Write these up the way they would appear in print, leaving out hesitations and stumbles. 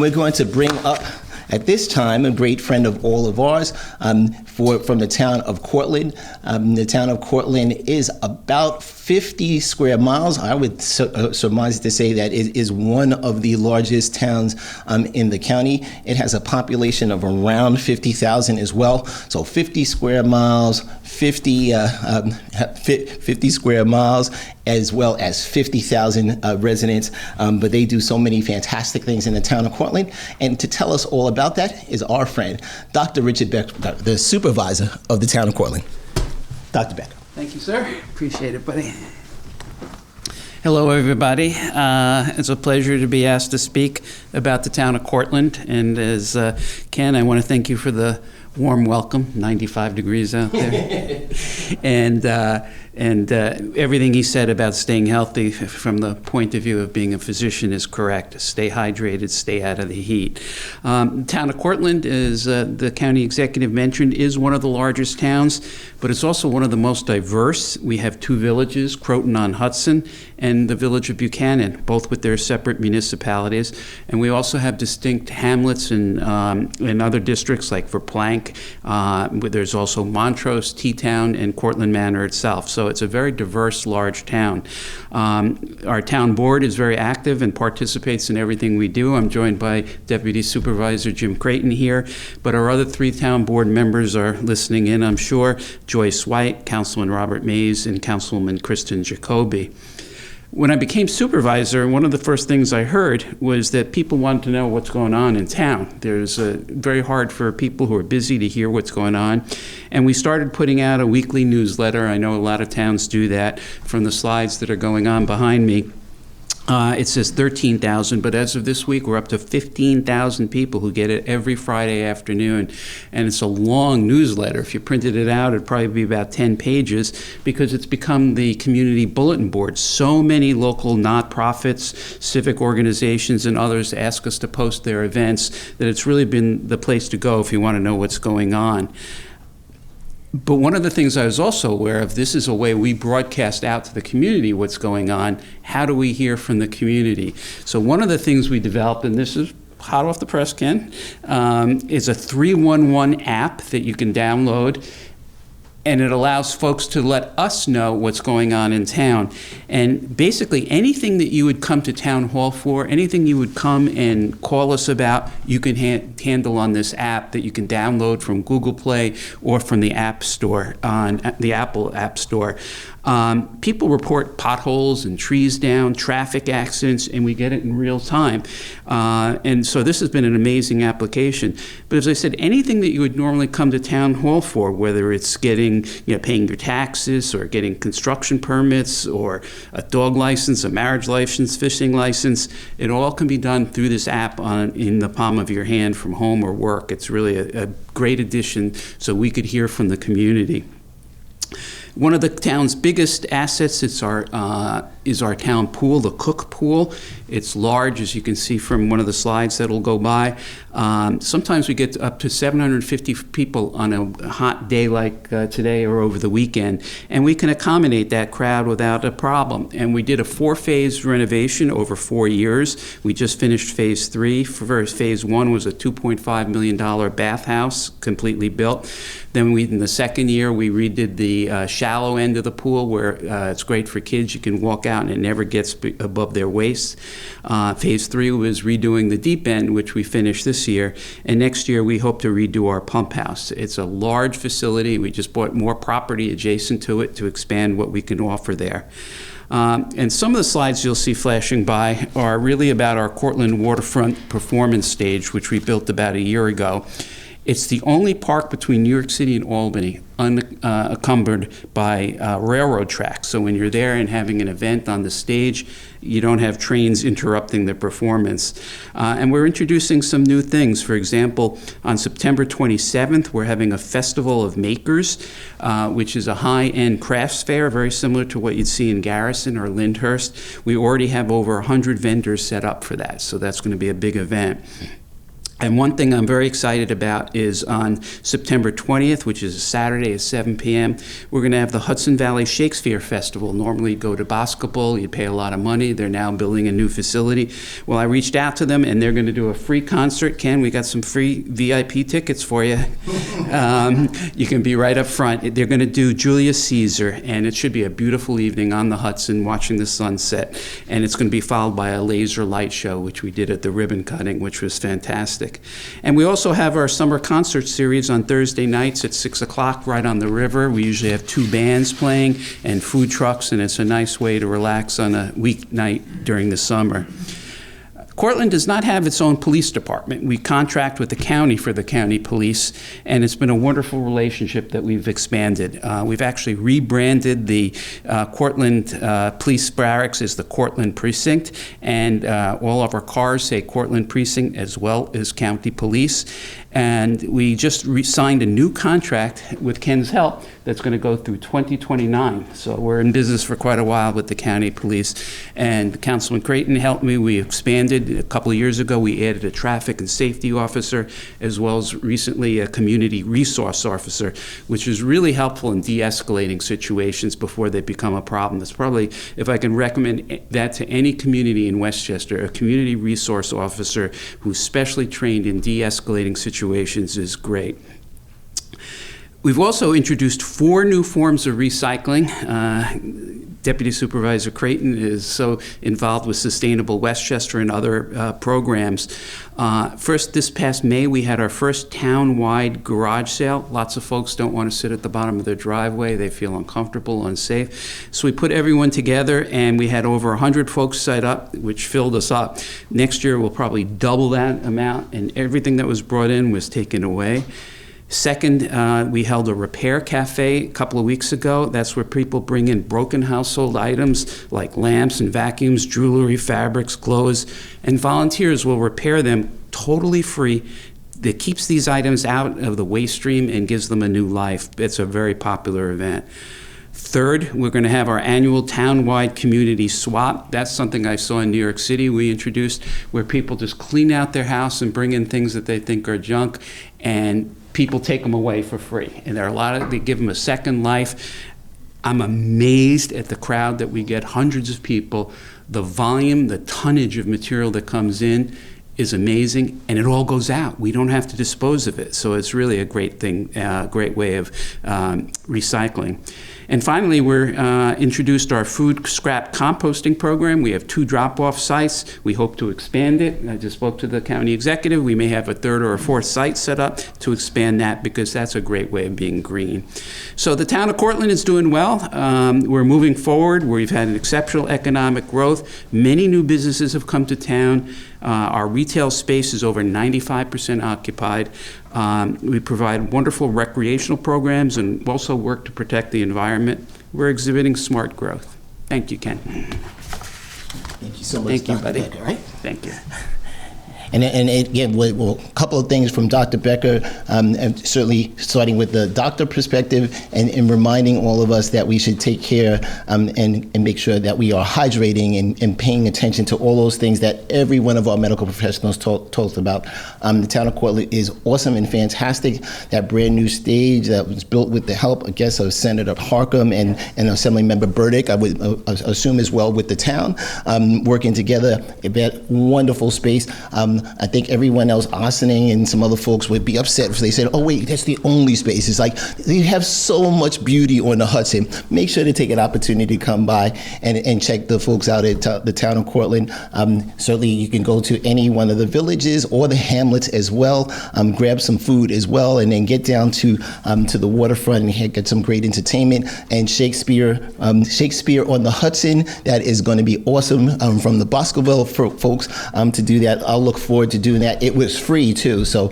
We're going to bring up at this time a great friend of all of ours from the town of Cortlandt. The town of Cortlandt is about 50 square miles. I would surmise to say that it is one of the largest towns in the county. It has a population of around 50,000 as well. So 50 square miles, 50 square miles, as well as 50,000 residents. But they do so many fantastic things in the town of Cortlandt. And to tell us all about that is our friend, Dr. Richard Becker, the supervisor of the town of Cortlandt. Dr. Becker. Thank you, sir. Appreciate it, buddy. Hello, everybody. It's a pleasure to be asked to speak about the town of Cortlandt. And as Ken, I want to thank you for the warm welcome, 95 degrees out there. and everything he said about staying healthy from the point of view of being a physician is correct. Stay hydrated, stay out of the heat. The town of Cortlandt, as the county executive mentioned, is one of the largest towns, but it's also one of the most diverse. We have two villages, Croton-on-Hudson and the village of Buchanan, both with their separate municipalities. And we also have distinct hamlets in other districts like Verplanck. There's also Montrose, T-Town, and Cortlandt Manor itself. So it's a very diverse, large town. Our town board is very active and participates in everything we do. I'm joined by Deputy Supervisor Jim Creighton here, but our other three town board members are listening in, I'm sure. Joyce White, Councilman Robert Mays, and Councilwoman Kristen Jacoby. When I became supervisor, one of the first things I heard was that people wanted to know what's going on in town. There's very hard for people who are busy to hear what's going on. And we started putting out a weekly newsletter. I know a lot of towns do that. From the slides that are going on behind me, it says 13,000, but as of this week, we're up to 15,000 people who get it every Friday afternoon. And it's a long newsletter. If you printed it out, it'd probably be about 10 pages because it's become the community bulletin board. So many local nonprofits, civic organizations, and others ask us to post their events that it's really been the place to go if you want to know what's going on. But one of the things I was also aware of, this is a way we broadcast out to the community what's going on. How do we hear from the community? So one of the things we developed, and this is hot off the press, Ken, is a 311 app that you can download. And it allows folks to let us know what's going on in town. And basically anything that you would come to town hall for, anything you would come and call us about, you can handle on this app that you can download from Google Play or from the App Store, on the Apple App Store. People report potholes and trees down, traffic accidents, and we get it in real time. And so this has been an amazing application. But as I said, anything that you would normally come to town hall for, whether it's getting, paying your taxes or getting construction permits or a dog license, a marriage license, fishing license, it all can be done through this app in the palm of your hand from home or work. It's really a great addition so we could hear from the community. One of the town's biggest assets is our town pool, the Cook Pool. It's large, as you can see from one of the slides that'll go by. Sometimes we get up to 750 people on a hot day like today or over the weekend, and we can accommodate that crowd without a problem. And we did a 4-phase renovation over 4 years. We just finished phase 3. Phase 1 was a $2.5 million bathhouse, completely built. Then in the second year, we redid the shallow end of the pool where it's great for kids. You can walk out and it never gets above their waist. Phase 3 was redoing the deep end, which we finished this year. And next year, we hope to redo our pump house. It's a large facility. We just bought more property adjacent to it to expand what we can offer there. And some of the slides you'll see flashing by are really about our Cortlandt Waterfront Performance Stage, which we built about a year ago. It's the only park between New York City and Albany unencumbered by railroad tracks. So when you're there and having an event on the stage, you don't have trains interrupting the performance. And we're introducing some new things. For example, on September 27th, we're having a Festival of Makers, which is a high-end crafts fair, very similar to what you'd see in Garrison or Lyndhurst. We already have over 100 vendors set up for that, so that's going to be a big event. And one thing I'm very excited about is on September 20th, which is a Saturday at 7 p.m., we're going to have the Hudson Valley Shakespeare Festival. Normally you go to Boscobel, you pay a lot of money. They're now building a new facility. Well, I reached out to them, and they're going to do a free concert. Ken, we got some free VIP tickets for you. You can be right up front. They're going to do Julius Caesar, and it should be a beautiful evening on the Hudson watching the sunset. And it's going to be followed by a laser light show, which we did at the ribbon cutting, which was fantastic. And we also have our summer concert series on Thursday nights at 6 o'clock right on the river. We usually have 2 bands playing and food trucks, and it's a nice way to relax on a weeknight during the summer. Cortland does not have its own police department. We contract with the county for the county police, and it's been a wonderful relationship that we've expanded. We've actually rebranded the Cortland Police Barracks as the Cortland Precinct, and all of our cars say Cortland Precinct as well as County Police. And we just signed a new contract with Ken's help that's going to go through 2029. So we're in business for quite a while with the county police. And Councilman Creighton helped me. We expanded. A couple of years ago, we added a traffic and safety officer, as well as recently a community resource officer, which is really helpful in de-escalating situations before they become a problem. It's probably, if I can recommend that to any community in Westchester, a community resource officer who's specially trained in de-escalating situations is great. We've also introduced 4 new forms of recycling. Deputy Supervisor Creighton is so involved with Sustainable Westchester and other programs. First, this past May, we had our first town-wide garage sale. Lots of folks don't want to sit at the bottom of their driveway. They feel uncomfortable, unsafe. So we put everyone together, and we had over 100 folks set up, which filled us up. Next year, we'll probably double that amount, and everything that was brought in was taken away. Second, we held a repair cafe a couple of weeks ago. That's where people bring in broken household items like lamps and vacuums, jewelry, fabrics, clothes, and volunteers will repair them totally free. That keeps these items out of the waste stream and gives them a new life. It's a very popular event. Third, we're going to have our annual town-wide community swap. That's something I saw in New York City we introduced, where people just clean out their house and bring in things that they think are junk, and people take them away for free. And there are a lot of, they give them a second life. I'm amazed at the crowd that we get, hundreds of people. The volume, the tonnage of material that comes in is amazing, and it all goes out. We don't have to dispose of it. So it's really a great thing, great way of recycling. And finally, we're introduced our food scrap composting program. We have 2 drop-off sites. We hope to expand it. I just spoke to the county executive. We may have a 3rd or a 4th site set up to expand that, because that's a great way of being green. So the town of Cortland is doing well. We're moving forward. We've had an exceptional economic growth. Many new businesses have come to town. Our retail space is over 95% occupied. We provide wonderful recreational programs and also work to protect the environment. We're exhibiting smart growth. Thank you, Ken. Thank you so much, Thank you, Dr. buddy. Becker, right? Thank you. And again, well, a couple of things from Dr. Becker, and certainly starting with the doctor perspective and reminding all of us that we should take care and make sure that we are hydrating and paying attention to all those things that every one of our medical professionals told us about. The town of Cortland is awesome and fantastic. That brand new stage that was built with the help, I guess, of Senator Harcum and Assemblymember Burdick, I would assume as well with the town, working together, that wonderful space. I think everyone else, Ossining and some other folks, would be upset if they said, oh wait, that's the only space. It's like, you have so much beauty on the Hudson. Make sure to take an opportunity to come by and check the folks out at the town of Cortland. Certainly you can go to any one of the villages or the hamlets as well, grab some food as well, and then get down to the waterfront and get some great entertainment. And Shakespeare on the Hudson, that is going to be awesome from the Boscobel folks to do that. I'll look forward to doing that. It was free too, so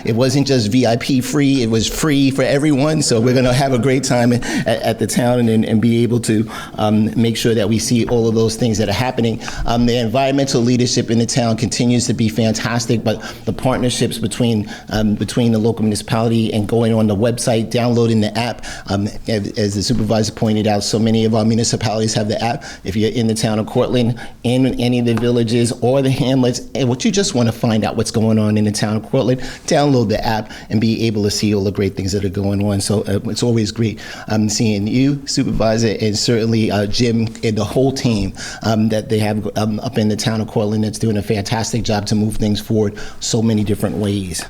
it wasn't just VIP free, it was free for everyone. So we're going to have a great time at the town and be able to make sure that we see all of those things that are happening. The environmental leadership in the town continues to be fantastic, but the partnerships between the local municipality and going on the website, downloading the app, as the supervisor pointed out, so many of our municipalities have the app. If you're in the town of Cortland, in any of the villages or the hamlets, and what you just want to find out what's going on in the town of Cortland, download the app and be able to see all the great things that are going on. So it's always great seeing you, Supervisor, and certainly Jim and the whole team that they have up in the town of Cortland that's doing a fantastic job to move things forward so many different ways.